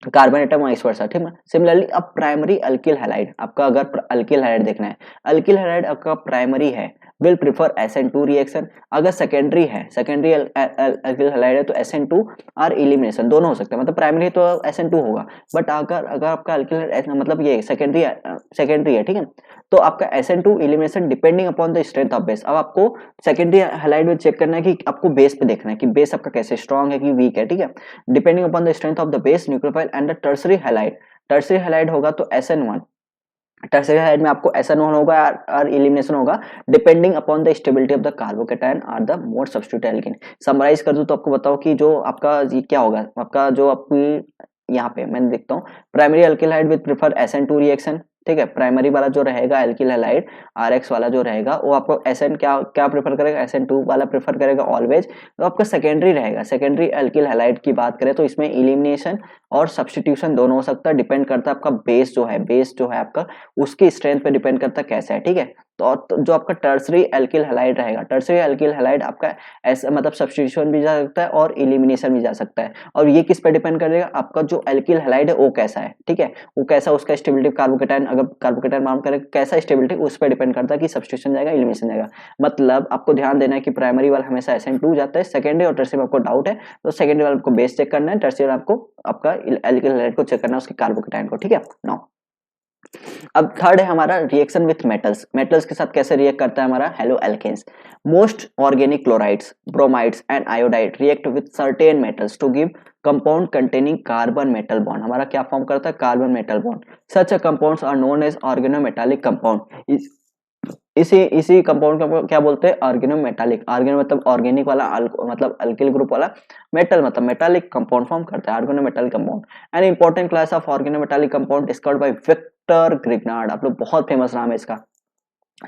कार्बन एटम वाइस वर्सा, ठीक है। सिमिलरली अब प्राइमरी अल्किल हैलाइड, आपका अगर अल्किल हैलाइड देखना है, अल्किल हैलाइड आपका प्राइमरी है, विल प्रेफर SN2 रिएक्शन, अगर सेकेंडरी है, सेकेंडरी अल्किल हैलाइड है तो SN2 और एलिमिनेशन दोनों हो सकते हैं, मतलब प्राइमरी तो SN2 होगा, बट अगर अगर आपका अल्किल मतलब ये सेकेंडरी सेकेंडरी है, ठीक है, तो आपका SN2 elimination depending upon the strength of base. अब आपको सेकेंडरी हैलाइड में चेक करना है कि आपको बेस पे देखना है कि बेस आपका कैसे स्ट्रॉन्ग है कि वीक है, ठीक है, depending upon the strength of the base nucleophile and the tertiary halide, tertiary halide होगा तो SN1, टर्सरी हैलाइड में आपको SN1 होगा और एलिमिनेशन होगा depending upon the stability of the carbocation और the more substituted alkene. Summarize कर दूं तो आपको बताओ कि जो आपका ये क्या होगा, आपका जो आपकी यहाँ पे मैं देखता हूँ, primary alkyl halide with prefer SN2 reaction, ठीक है, प्राइमरी वाला जो रहेगा एल्किल हैलाइड RX वाला जो रहेगा वो आपको SN क्या क्या प्रेफर करेगा, SN2 वाला प्रेफर करेगा ऑलवेज। तो आपका सेकेंडरी रहेगा, सेकेंडरी अल्किल हैलाइड की बात करें तो इसमें एलिमिनेशन और सब्स्टिट्यूशन दोनों हो सकता है, डिपेंड करता है आपका बेस जो है, बेस जो है आपका उसकी स्ट्रेंथ पे डिपेंड करता है कैसा है, ठीक है। तो जो आपका टर्सरी एल्किल हैलाइड रहेगा, टर्सरी एल्किल हैलाइड आपका ऐसा मतलब सब्स्टिट्यूशन भी जा सकता है और एलिमिनेशन भी जा सकता है, और ये किस पे डिपेंड करेगा, आपका जो एल्किल हैलाइड है वो कैसा है, ठीक है, वो कैसा उसका स्टेबिलिटी, कार्बोकेटायन अगर कार्बोकेटायन माउंट करेगा कैसा स्टेबिलिटी, उस पर डिपेंड करता है कि सब्स्टिट्यूशन जाएगा एलिमिनेशन जाएगा। मतलब आपको ध्यान देना है कि प्राइमरी वाला हमेशा SN2 जाता है, सेकेंडरी और टर्सरी में आपको डाउट है तो सेकेंडरी वाला आपको बेस चेक करना है, टर्सरी वाला आपको आपका एल्किल हैलाइड को चेक करना है उसके कार्बोकेटायन को, ठीक है। नाउ अब थर्ड है हमारा रिएक्शन विथ मेटल्स, मेटल्स के साथ कैसे रिएक्ट करता है हमारा haloalkanes. Most organic chlorides, bromides and iodide react with certain metals to give compound containing carbon metal bond, हमारा क्या फॉर्म करता है, carbon metal bond. Such compounds are known as organometallic compound, इसी इसी compound को क्या बोलते हैं, ऑर्गेनोमेटालिक, ऑर्गेनो मतलब ऑर्गेनिक वाला, मतलब अल्किल ग्रुप वाला, मेटल मतलब मेटालिक कंपाउंड फॉर्म करता है, organometallic compound. An important class of organometallic compound discovered by Victor Grignard, आप लोग बहुत फेमस नाम है इसका,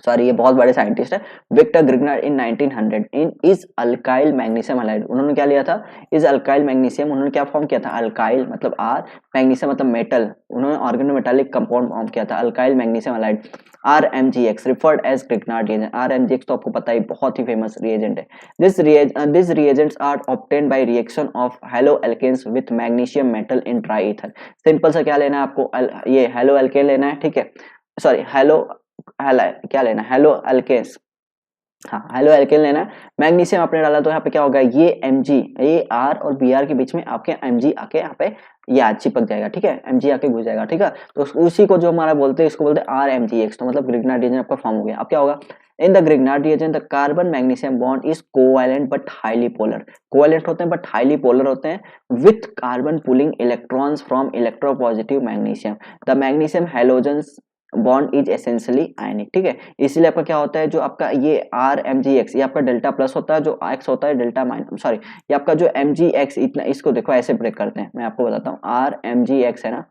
सॉरी ये बहुत बड़े साइंटिस्ट है, Victor Grignard in 1900 in is alkyl magnesium halide, उन्होंने क्या लिया था, इज अल्काइल मैग्नीशियम, उन्होंने क्या फॉर्म किया था, अल्काइल मतलब आर, मैग्नीशियम मतलब मेटल, उन्होंने ऑर्गेनोमेटालिक कंपाउंड फॉर्म किया था alkyl magnesium halide, RMgX referred as Grignard reagent, RMgX तो आपको पता है बहुत ही फेमस रिएजेंट है। This reagents are obtained by reaction of haloalkanes with magnesium metal in dry ether. Simple सा क्या लेना है आपको, ये हेलो एल्केन लेना है, ठीक है, सॉरी हेलो क्या लेना है, हेलो अल्केन्स, हाँ हेलो एल्केन लेना है, मैग्नीशियम आपने डाला तो यहाँ पे क्या होगा, ये Mg, ये R और Br के बीच में आपके Mg आके यहाँ पे ये आज चिपक जाएगा, ठीक है, Mg आके घुस जाएगा, ठीक है, तो उसी को जो हमारा बोलते हैं इसको बोलते हैं RMgX, तो मतलब ग्रिग्नार्ड रिएजेंट आपका फॉर्म हो गया। अब क्या होगा, in the Grignard reagent the carbon magnesium bond is covalent but highly polar, covalent होते हैं बट हाईली पोलर होते हैं with carbon pulling electrons from electropositive magnesium, the magnesium halogens bond is essentially ionic, ठीक है, इसलिए आपका क्या होता है, जो आपका ये RMgX ये आपका डेल्टा प्लस होता है, जो X होता है डेल्टा माइनस, सॉरी ये आपका जो MgX इतना, इसको देखो ऐसे ब्रेक करते हैं, मैं आपको बताता हूँ, RMgX है ना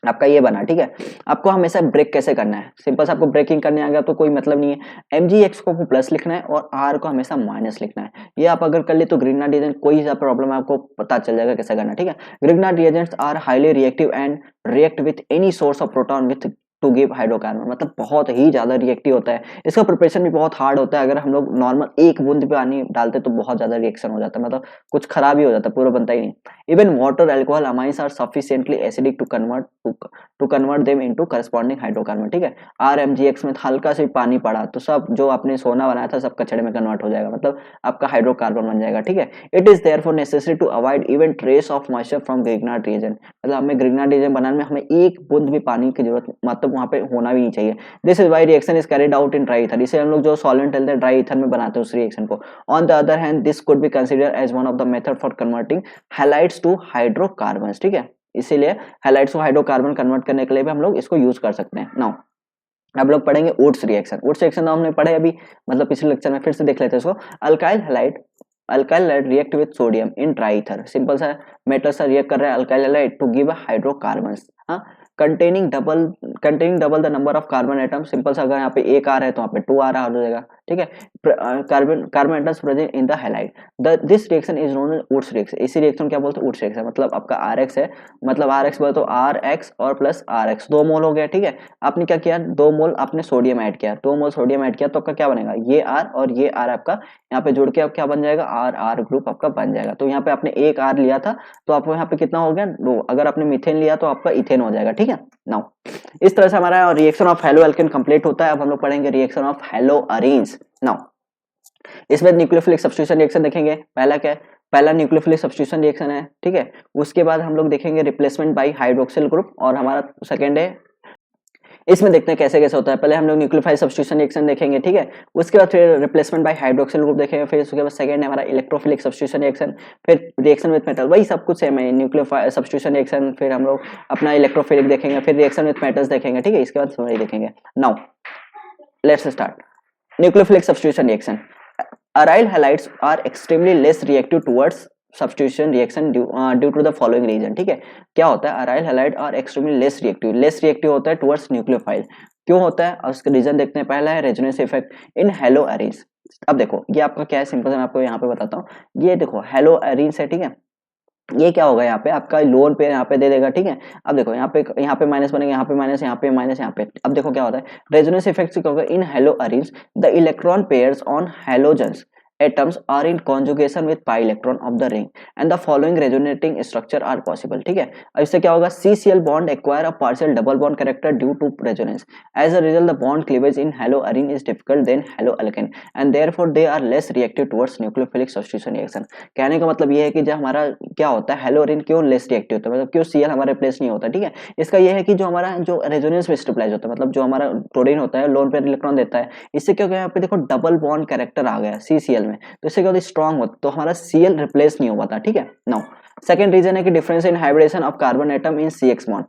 आपका ये बना, ठीक है, आपको हमेशा ब्रेक कैसे करना है, सिंपल सा आपको ब्रेकिंग करने आ गया तो कोई मतलब नहीं है, MgX को प्लस लिखना है और R को हमेशा माइनस लिखना है, ये आप अगर कर ले तो ग्रिग्नार्ड रिएजेंट कोई सा प्रॉब्लम है आपको पता चल जाएगा कैसे करना, ठीक है। Grignard reagents are highly reactive and react with any source of proton with to give hydrocarbon, मतलब बहुत ही ज्यादा रिएक्टिव होता है। इसका प्रिपरेशन भी बहुत हार्ड होता है। अगर हम लोग नॉर्मल एक बूंद पे पानी डालते तो बहुत ज्यादा रिएक्शन हो जाता है, मतलब कुछ खराब ही हो जाता है, पूरा बनता ही नहीं। Even water, alcohol, amines are sufficiently acidic to convert them into corresponding hydrocarbon, ठीक है। RMgX में हल्का से पानी पड़ा तो सब जो आपने सोना बनाया था सब कचड़े में कन्वर्ट हो जाएगा, मतलब आपका हाइड्रोकार्बन बन जाएगा, ठीक है। It is therefore necessary to avoid even trace of moisture from Grignard reagent, मतलब हमें ग्रिग्नार्ड रीजन बनाने में हमें एक बूंद भी पानी की जरूरत मतलब वहां पे होना भी नहीं चाहिए। This is why reaction is carried out in dry ether, इसे हम लोग जो सॉल्वेंट डालते हैं ड्राई ईथर में बनाते हैं उस रिएक्शन को। On the other hand this could be consider as one of the method for converting halides to hydrocarbons, ठीक है। इसीलिए हैलाइड्स को हाइड्रोकार्बन कन्वर्ट करने के लिए भी हम लोग इसको यूज कर सकते हैं। नाउ अब लोग पढ़ेंगे वुड्स रिएक्शन। वुड्स रिएक्शन तो हमने पढ़े अभी, मतलब पिछले लेक्चर में, फिर से देख लेते हैं इसको। Alkyl halide react with sodium in dry ether, simple सा मेटल सा रिएक्ट कर रहा है alkyl halide to give hydrocarbons, हाँ, containing double the number of carbon atom, simple सा अगर यहाँ पे एक आ रहा है तो यहाँ पे 2 आ रहा हो जाएगा, ठीक है। Carbon atoms present in the halide, this reaction is known as Wurtz reaction. इसी रिएक्शन क्या बोलते हैं, वुड्स रिएक्शन। मतलब आपका RX है, मतलब RX बोले तो RX और प्लस RX 2 मोल हो गया, ठीक है। आपने क्या किया, 2 मोल आपने सोडियम ऐड किया, 2 मोल सोडियम ऐड किया तो आपका क्या बनेगा, ये R और ये R आपका यहाँ पे जुड़ के अब क्या बन जाएगा, RR ग्रुप आपका बन जाएगा। तो यहाँ पे आपने एक R लिया था तो आपको यहाँ पे कितना हो गया, 2। अगर आपने मीथेन लिया तो आपका इथेन हो जाएगा, ठीक है। नाउ इस तरह से हमारा reaction of halo alkane complete होता है। अब हम लोग पढ़ेंगे reaction of hello arenes. Now इसमें न्यूक्लियोफिलिक सब्स्टिट्यूशन रिएक्शन देखेंगे। पहला क्या है, पहला न्यूक्लियोफिलिक सब्स्टिट्यूशन रिएक्शन है, ठीक है। उसके बाद हम लोग देखेंगे रिप्लेसमेंट बाय हाइड्रोक्सिल ग्रुप, और हमारा सेकंड है, इसमें देखते हैं कैसे कैसे होता है। पहले हम लोग न्यूक्लियोफाइल सब्स्टिट्यूशन रिएक्शन देखेंगे, ठीक है। उसके बाद फिर रिप्लेसमेंट बाय हाइड्रोक्सिल ग्रुप देखेंगे, फिर उसके बाद सेकंड है हमारा इलेक्ट्रोफिलिक सब्स्टिट्यूशन रिएक्शन, फिर रिएक्शन विद मेटल, वही सब कुछ सेम है। न्यूक्लियोफाइल सब्स्टिट्यूशन रिएक्शन, फिर हम लोग अपना इलेक्ट्रोफिलिक देखेंगे, फिर रिएक्शन विद मेटल्स देखेंगे, ठीक है। इसके बाद वही देखेंगे। Now let's start nucleophilic substitution reaction. Aryl halides are extremely less reactive towards substitution reaction due to the following reason, ठीक है। क्या होता है, aryl halide are extremely less reactive होता है towards nucleophile। क्यों होता है, और उसका रीजन देखते हैं। पहला है resonance effect in hello arenes. अब देखो ये आपका क्या है, सिंपल से मैं आपको यहाँ पे बताता हूँ। ये देखो हेलो एरीन्स है, ठीक है। ये क्या होगा, यहाँ पे आपका लोन पे यहाँ पे दे देगा, ठीक है। अब देखो यहाँ पे माइनस बनेगा, यहाँ पे माइनस, यहाँ पे माइनस, यहाँ पे। अब देखो क्या होता है, रेजोनेंस इफेक्ट से क्या होगा, in hello arenes the electron pairs on halogens atoms are in conjugation with pi electron of the ring and the following resonating structure are possible, ठीक है। अब इससे क्या होगा, CCl bond acquire a partial double bond character due to resonance. As a result the bond cleavage in haloarene is difficult than haloalkane and therefore they are less reactive towards nucleophilic substitution reaction. कहने का मतलब ये है कि जब हमारा क्या होता है, हेलोअरीन क्यों लेस रिएक्टिव होता है, मतलब क्यों Cl हमारा रिप्लेस नहीं होता, ठीक है। इसका ये है कि जो हमारा जो रेजोनेंस में स्टेबलाइज होता है, मतलब जो हमारा क्लोरीन होता है लोन पेयर इलेक्ट्रॉन देता है, इससे क्या होगा, यहाँ पे देखो डबल बॉन्ड कैरेक्टर आ गया CCl में, तो इससे क्या होता है, स्ट्रॉन्ग होता, तो हमारा Cl रिप्लेस नहीं हो पाता, ठीक है। नाउ सेकंड रीजन है कि difference in hybridisation of carbon atom in CX bond.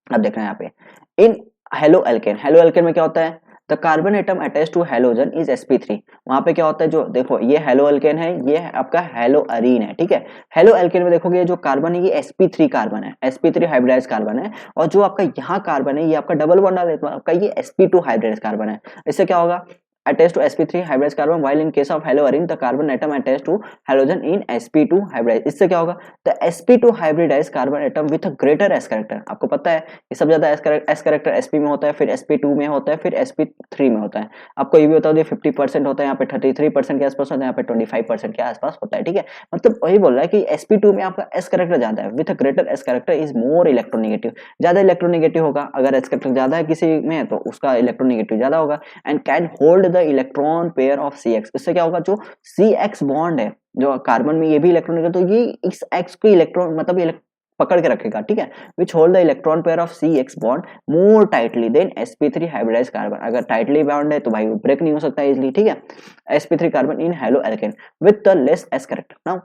अब देख रहे हैं यहाँ पे इन हेलो एल्केन में क्या होता है, the carbon atom attach to halogen is sp3। वहां पे क्या होता है, जो देखो ये हेलो एल्केन है, ये आपका हेलो अरीन है, ठीक है। हेलो एल्केन में देखोगे ये जो कार्बन है ये sp3 कार्बन है, sp3 हाइब्रिडाइज्ड कार्बन है, और जो आपका यहाँ कार्बन है ये आपका डबल बॉन्ड है, आपका ये sp2 हाइब्रिडाइज्ड कार्बन है। इससे क्या होगा, attached to sp3 hybridized carbon, while in case of haloarine the carbon atom attached to halogen in sp2 hybridized। इससे क्या होगा, the sp2 hybridized carbon atom with a greater s character। आपको पता है ये सब ज्यादा s character sp में होता है, फिर sp2 में होता है, फिर sp3 में होता है। आपको ये भी बता दो 50% होता है, यहाँ पे 33% के आसपास होता है, यहाँ पे 25% के आसपास होता है, ठीक है। मतलब वही बोल रहा है कि sp2 में आपका s character ज्यादा है, with a greater s character is more electronegative, ज्यादा इलेक्ट्रोनेगेटिव होगा। अगर s character ज्यादा है किसी में तो उसका इलेक्ट्रोनेगेटिव ज्यादा होगा, and can hold the electron pair of CX। इससे क्या होगा, जो CX बॉन्ड है जो कार्बन में ये भी इलेक्ट्रॉन, तो ये इस X को इलेक्ट्रॉन मतलब पकड़ के रखेगा, ठीक है। Which hold the electron pair of CX bond more tightly than sp3 hybridised carbon. अगर टाइटली बाउंड है तो भाई ब्रेक नहीं हो सकता इजीली, ठीक है। sp3 carbon in halo alkane with the less s character. Now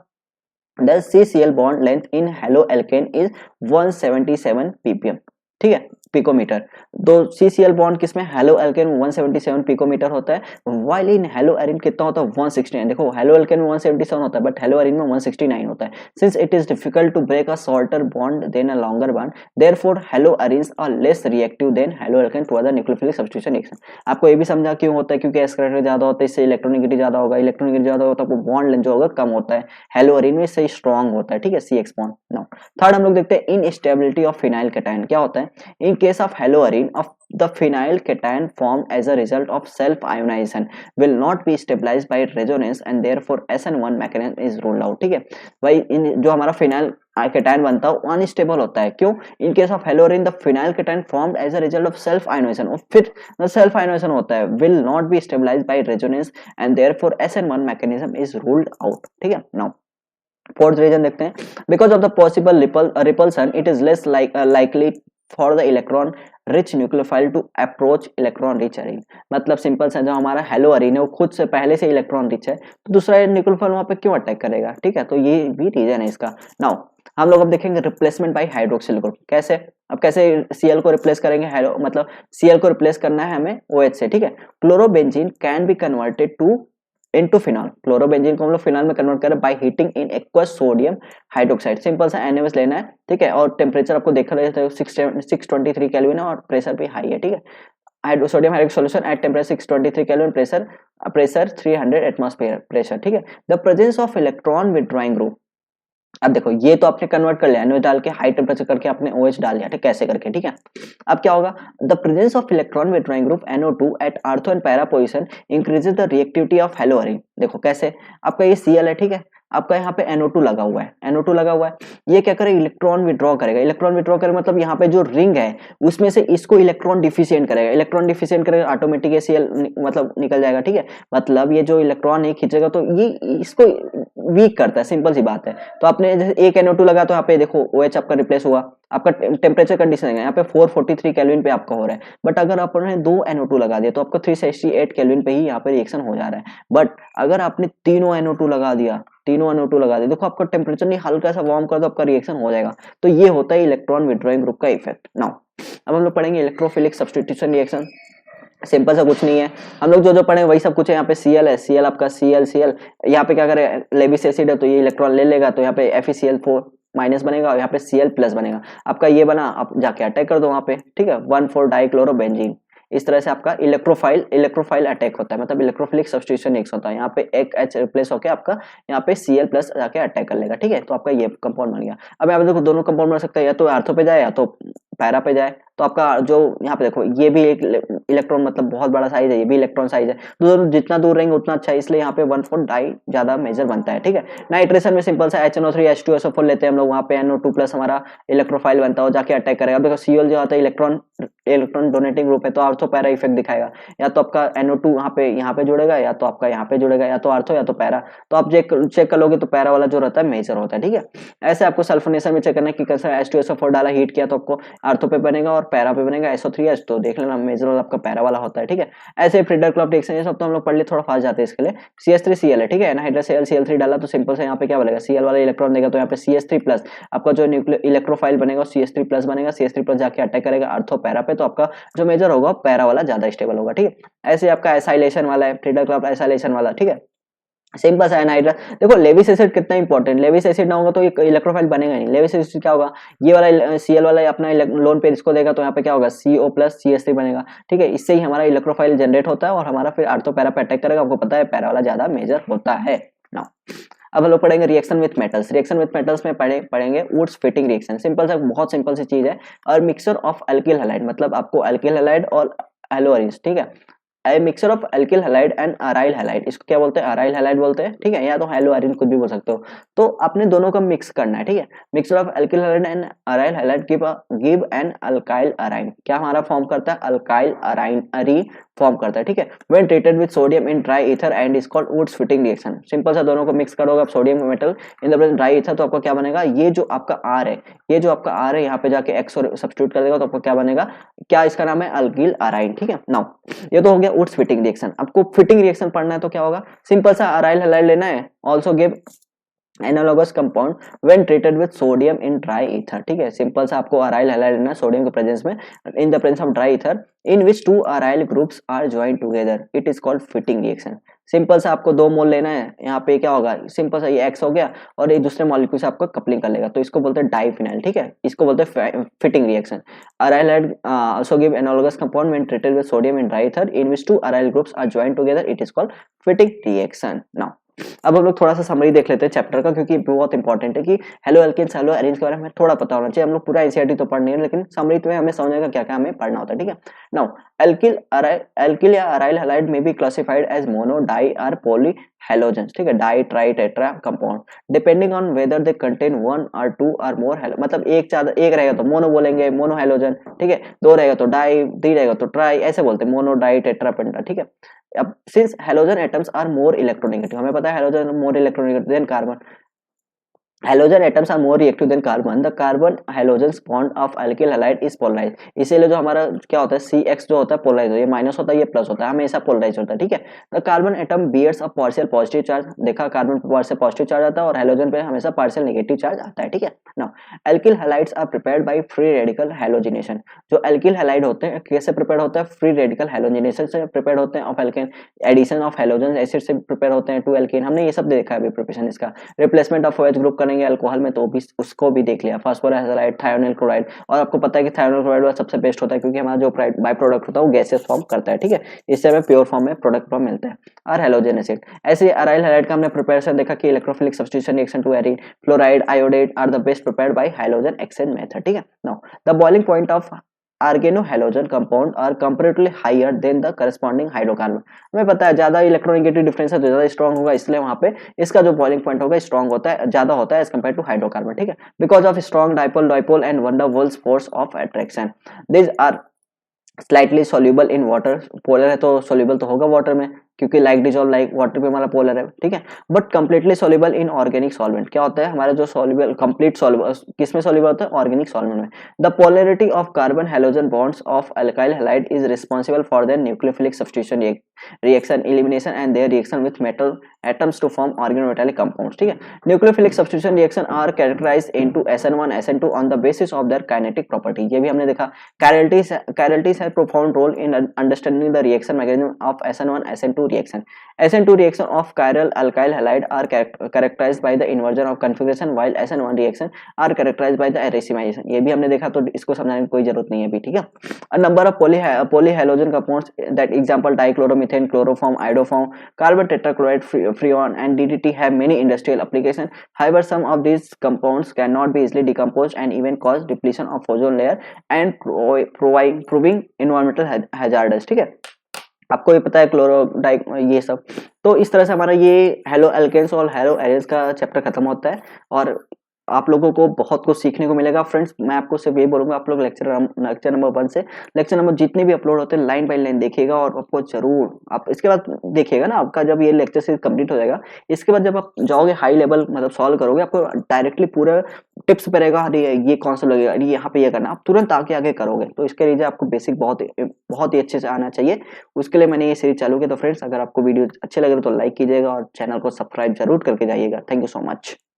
the CCl bond length in halo alkane is 177 ppm, ठीक है, पिकोमीटर। तो CCl बॉन्ड किसमें, हेलो एल्केन में 177 पिकोमीटर होता है, व्हाइल इन हेलो एरीन कितना होता है, 169। देखो हेलो एल्केन में 177 होता है बट हेलो एरीन में 169 होता है। Since it is difficult to break a shorter bond than a longer bond, therefore halo arenes are less reactive than halo alkane to other nucleophilic substitution reaction. आपको ये भी समझा क्यों होता है, क्योंकि s कैरेक्टर ज्यादा होता है, इससे इलेक्ट्रोनेगेटिव ज्यादा होगा, इलेक्ट्रोनेगेटिव ज्यादा होता है तो बॉन्ड लेंथ जो होगा कम होता है, हेलो एरीन में सही स्ट्रॉन्ग होता है, ठीक है, CX बॉन्ड। नाउ थर्ड हम लोग देखते हैं इनस्टेबिलिटी ऑफ फिनाइल कैटायन। क्या होता है, in case of haloarene the phenyl cation formed as a result of self ionization will not be stabilized by resonance and therefore SN1 mechanism is ruled out। ठीक है भाई, इन जो हमारा phenyl cation बनता है वो अनस्टेबल होता है। क्यों? इन case of हेलोरिन the phenyl cation formed as a result of self ionization, और फिर सेल्फ आयोनाइजेशन होता है, will not be stabilized by resonance and therefore SN1 mechanism is ruled out। ठीक है। नाउ फोर्थ रीजन देखते हैं, because of the possible repulsion it is less likely for the electron rich nucleophile to approach electron rich arene. मतलब simple सा, जो हमारा hello Areen है वो खुद से पहले से इलेक्ट्रॉन रिच है, तो दूसरा न्यूक्लियोफाइल वहां पे क्यों अटैक करेगा। ठीक है, तो ये भी रीजन है इसका। नाउ हम लोग अब देखेंगे रिप्लेसमेंट बाय हाइड्रोक्सिल ग्रुप। कैसे? अब कैसे Cl को रिप्लेस करेंगे, हेलो मतलब Cl को रिप्लेस करना है हमें OH से। ठीक है, chlorobenzene can be converted to into phenol. Chlorobenzene को हम लोग फिनॉल में कन्वर्ट करें by heating in aqueous sodium hydroxide. Simple सा NaOH लेना है। ठीक है, और टेम्परेचर आपको देखा रहता है 623 केल्विन है और प्रेशर भी हाई है। ठीक है, sodium hydroxide solution at temperature 623 kelvin, pressure 300 atmosphere pressure. ठीक है, the presence of electron withdrawing group. अब देखो ये तो आपने कन्वर्ट कर लिया, NaOH डाल के हाई टेम्परेचर करके आपने OH डाल दिया। ठीक, कैसे करके। ठीक है, अब क्या होगा, the presence of electron withdrawing group NO2 at ortho and para position increases the reactivity of halo arene. देखो कैसे, आपका ये Cl है। ठीक है, आपका यहाँ पे NO2 लगा हुआ है, NO2 लगा हुआ है, ये क्या करेगा, इलेक्ट्रॉन विड्रॉ करेगा। इलेक्ट्रॉन विड्रॉ करेगा मतलब यहाँ पे जो रिंग है उसमें से इसको इलेक्ट्रॉन डिफिशिएंट करेगा। इलेक्ट्रॉन डिफिशिएंट करेगा ऑटोमेटिक Cl मतलब निकल जाएगा। ठीक है, मतलब ये जो इलेक्ट्रॉन है खींचेगा तो ये इसको वीक करता है, सिंपल सी बात है। तो आपने जैसे एक NO2 लगा तो यहाँ पे देखो OH आपका रिप्लेस हुआ, आपका टेम्परेचर कंडीशन है यहाँ पे 443 केल्विन पे आपका हो रहा है। बट अगर आपने 2 NO2 लगा दिया तो आपका 368 केल्विन पे ही यहाँ पे रिएक्शन हो जा रहा है। बट अगर आपने तीनों NO2 लगा दिया, देखो आपका टेम्परेचर नहीं हल्का सा वार्म कर दो, आपका रिएक्शन हो जाएगा। तो ये होता है इलेक्ट्रॉन विड्रॉइंग ग्रुप का इफेक्ट। नाउ अब हम लोग पढ़ेंगे इलेक्ट्रोफिलिक सब्स्टिट्यूशन रिएक्शन। सिंपल सा कुछ नहीं है, हम लोग जो पढ़े वही सब कुछ है। यहाँ पे Cl है, Cl आपका Cl यहाँ पे क्या करे, लेविस एसिड है तो ये इलेक्ट्रॉन ले लेगा, तो यहाँ पे FeCl4 माइनस बनेगा और यहाँ पे Cl प्लस बनेगा। आपका ये बना, आप जाके अटैक कर दो वहाँ पे। ठीक है, 1,4 डाइक्लोरोबेंजीन। इस तरह से आपका इलेक्ट्रोफाइल अटैक होता है, मतलब इलेक्ट्रोफिलिक सब्स्टिट्यूशन रिएक्शन होता है। यहाँ पे एक H रिप्लेस होकर आपका यहाँ पे Cl प्लस जाके अटैक कर लेगा। ठीक है, तो आपका ये कंपाउंड बन गया। अब यहाँ पे देखो दोनों कंपाउंड बन सकता है, या तो आर्थो पे जाए या तो पैरा पे जाए। तो आपका जो यहाँ पे देखो ये भी एक इलेक्ट्रॉन मतलब बहुत बड़ा साइज है, ये भी इलेक्ट्रॉन साइज है, दोनों जितना दूर रहेंगे उतना अच्छा है, इसलिए यहाँ पे 1,4 डाई ज्यादा मेजर बनता है। ठीक है, नाइट्रेशन में सिंपल सा HNO3 H2SO4 लेते हैं हम लोग, वहाँ पे NO2 प्लस हमारा इलेक्ट्रोफाइल बनता है, जाके अटैक करेगा। देखो Cl जो आता है इलेक्ट्रॉन डोनेटिंग ग्रुप है, तो आर्थो पैरा इफेक्ट दिखाएगा, या तो आपका NO2 यहाँ पे जुड़ेगा, या तो आपका यहाँ पे जुड़ेगा, या तो आर्थो या तो पैरा। तो आप चेक कर लोगे तो पैरा वाला जो रहता है मेजर होता है। ठीक है, ऐसे आपको सल्फोनेशन में चेक करना है कि कैसा H2SO4 डाला, हीट किया तो आपको आर्थो पे बनेगा और पैरा पे बनेगा SO3H, तो देख लेना मेजर वाला आपका पैरा वाला होता है। ठीक है, ऐसे फ्रीडर क्लब रिएक्शन ये सब तो हम लोग पढ़ लिए, थोड़ा फास्ट जाते हैं इसके लिए। CH3Cl है। ठीक है, एनहाइड्रस Cl3 डाला तो सिंपल से यहाँ पे क्या बनेगा, Cl वाला इलेक्ट्रॉन देगा तो यहाँ पे CH3 प्लस, आपका जो इलेक्ट्रोफाइल बनेगा CH3 प्लस बनेगा, CH3 प्लस जाके अटैक करेगा आर्थो पैरा पे, तो आपका जो मेजर होगा पैरा वाला ज्यादा स्टेबल होगा। ठीक है, ऐसे आपका एसाइलेशन वाला है, फ्रीडर क्लब एसाइलेशन वाला। ठीक है, सिंपल सा एनहाइड्रस। देखो लेविस एसिड कितना इंपॉर्टेंट, लेविस एसिड ना होगा तो इलेक्ट्रोफाइल बनेगा नहीं। लेविस एसिड क्या होगा, ये वाला Cl वाला अपना लोन पेयर इसको देगा तो यहाँ पे क्या होगा, CO प्लस CH3 बनेगा। ठीक है, इससे ही हमारा इलेक्ट्रोफाइल जनरेट होता है और हमारा फिर आर्थो पैरा पे अटैक करेगा। आपको पता है पैरा वाला ज्यादा मेजर होता है। नाउ अब हम लोग पढ़ेंगे reaction with metals. Reaction with metals में पढ़ेंगे वुड्स फिटिंग रिएक्शन। सिंपल सा, बहुत सिंपल सी चीज है, और मिक्सचर ऑफ अल्किल हैलाइड, मतलब आपको अल्किल हैलाइड और एलोअरिन्स। ठीक है, a mixture of alkyl halide and aryl halide, इसको क्या बोलते हैं, अराइल हैलाइड बोलते हैं। ठीक है, या तो हेलोअरिन कुछ भी बोल सकते हो। तो आपने दोनों का मिक्स करना है। ठीक है, mixture of alkyl halide and aryl halide give an alkyl Arain. क्या हमारा फॉर्म करता है, अल्काइल अराइन फॉर्म करता है। ठीक है, when treated with sodium in dry ether and is called Wurtz Fittig reaction. Simple सा, दोनों को मिक्स करोगे आप sodium metal in the presence dry ether, तो आपका क्या बनेगा, ये जो आपका आर है, ये जो आपका आर है यहाँ पे जाके एक्स सब्स्टिट्यूट कर देगा तो आपका क्या बनेगा, क्या इसका नाम है, अल्किल अराइन। ठीक है, नाउ ये तो हो गया वुड्स फिटिंग रिएक्शन। आपको फिटिंग रिएक्शन पढ़ना है तो क्या होगा, सिंपल सा अराइल हैलाइड लेना है, also give analogous compound when treated with sodium in dry ether. ठीक है, सिंपल सा आपको अराइल हैलाइड लेना है सोडियम के प्रेजेंस में, in the presence of dry ether in which 2 aryl groups are joined together, it is called Fittig reaction. Simple सा आपको 2 मोल लेना है, यहाँ पे क्या होगा, सिंपल सा ये X हो गया और ये दूसरे मॉलिक्यूल से आपको कपलिंग कर लेगा, तो इसको बोलते हैं डाइफिनाइल। ठीक है, इसको बोलते हैं Fittig reaction. Aryl halide also give analogous compound when treated with sodium in dry ether in which 2 aryl groups are joined together, it is called Fittig reaction. Now अब हम लोग थोड़ा सा समरी देख लेते हैं चैप्टर का, क्योंकि बहुत इंपॉर्टेंट है कि हेलो एल्केन्स हेलो एरेन्स के बारे में थोड़ा पता होना चाहिए। हम लोग पूरा एनसीईआरटी तो पढ़ नहीं है, लेकिन समरी में हमें समझेगा क्या क्या हमें पढ़ना होता है, ठीक है। नाउ एल्किल या अराइल हैलाइड में be classified as mono, di और पॉली हेलोजेंस, ठीक है, di tri tetra compound depending on whether they contain one और टू और मोर हेलो, मतलब एक रहेगा तो मोनो बोलेंगे, मोनो हेलोजन, ठीक है, दो रहेगा तो डाई, तीन रहेगा तो ट्राई, ऐसे बोलते हैं, मोनो डाई टेट्रा पेंटा, ठीक है। अब since halogen atoms are more electronegative, हमें पता है halogen more electronegative than carbon, halogen atoms are more reactive than carbon. The carbon halogens bond of alkyl halide is polarized. इसीलिए जो हमारा क्या होता है CX जो होता है पोलराइज, ये माइनस होता है ये प्लस होता है, हमेशा पोलराइज होता है, ठीक है। The carbon atom bears a partial positive charge, देखा कार्बन पे पार्शियल पॉजिटिव चार्ज आता है और हेलोजन पे हमेशा पार्शियल नेगेटिव चार्ज आता है, ठीक है। Now alkyl halides are prepared by free radical halogenation. जो एल्किल हैलाइड होते हैं कैसे प्रिपेयर होता है, फ्री रेडिकल हैलोजिनेशन से प्रिपेयर होते हैं, of alkane addition of halogen acid से प्रिपेयर होते हैं टू एल्केन, हमने ये सब देखा है अभी प्रिपरेशन इसका। रिप्लेसमेंट ऑफ OH ग्रुप करेंगे अल्कोहल में तो भी उसको भी देख लिया, फास्फोरस हैलाइड, थायोनिल क्लोराइड, और आपको पता है कि थायोनिल क्लोराइड सबसे बेस्ट होता है क्योंकि हमारा जो बाय प्रोडक्ट होता है वो गैसेस फॉर्म करता है, ठीक है, इससे हमें प्योर फॉर्म में प्रोडक्ट फॉर्म मिलता है। और हेलोजन एसिड ऐसे अराइल हैलाइड का हमने प्रिपरेशन देखा कि electrophilic substitution reaction to arene fluoride iodate are the best prepared by hydrogen exchange method, ठीक है। Now the boiling point of organohalogen compound are comparatively higher than the corresponding hydrocarbon, हमें पता है ज्यादा इलेक्ट्रोनेगेटिव डिफरेंस है तो ज्यादा strong होगा, इसलिए वहां पे इसका जो बॉइलिंग पॉइंट होगा स्ट्रॉन्ग होता है, ज्यादा होता है एज कंपेयर टू हाइड्रोकार्बन, ठीक है, because of strong dipole and van der Waals force of attraction. These are slightly soluble in water, polar है तो सोल्यूबल तो होगा वाटर में क्योंकि लाइक डिजॉल्व लाइक वाटर पे हमारा पोलर है, ठीक है, but completely soluble in organic solvent, क्या होता है हमारा जो सोल्यूबल कंप्लीट सोल्यूबल किसमें सोल्यूबल होता है, ऑर्गेनिक सॉल्वेंट में। The polarity of carbon halogen bonds of alkyl halide is responsible for their nucleophilic substitution reaction elimination and their reaction with metal atoms to form organometallic compounds, ठीक है। Nucleophilic substitution reaction are characterised into SN1 SN2 on the basis of their kinetic property, ये भी हमने देखा। Chiralities have profound role in understanding the reaction mechanism of SN1 SN2 reaction. SN2 reaction of chiral alkyl halide are characterized by the inversion of configuration, while SN1 reaction are characterized by the racemization. ये भी हमने देखा तो इसको समझाने की कोई जरूरत नहीं है अभी, ठीक है। A number of polyhalogen compounds that example dichloromethane, chloroform, iodoform, carbon tetrachloride, freon and DDT have many industrial applications. However, some of these compounds cannot be easily decomposed and even cause depletion of ozone layer and proving environmental hazards, ठीक है, आपको भी पता है क्लोरोडाइक ये सब। तो इस तरह से हमारा ये हेलो एल्केन्स और हेलो एरेन्स का चैप्टर खत्म होता है और आप लोगों को बहुत कुछ सीखने को मिलेगा। फ्रेंड्स मैं आपको सिर्फ ये बोलूंगा, आप लोग लेक्चर नंबर 1 से लेक्चर नंबर जितने भी अपलोड होते हैं लाइन बाय लाइन देखिएगा और आपको जरूर आप इसके बाद देखिएगा ना, आपका जब ये लेक्चर सीरीज कंप्लीट हो जाएगा इसके बाद जब आप जाओगे हाई लेवल मतलब सॉल्व करोगे आपको डायरेक्टली पूरा टिप्स पे रहेगा, अरे ये कौन सा लगेगा, अरे यहाँ पे ये करना, आप तुरंत आगे आगे करोगे। तो इसके लिए आपको बेसिक बहुत ही अच्छे से आना चाहिए, उसके लिए मैंने ये सीरीज चालू किया। तो फ्रेंड्स अगर आपको वीडियो अच्छे लगे तो लाइक कीजिएगा और चैनल को सब्सक्राइब जरूर करके जाइएगा। Thank you so much.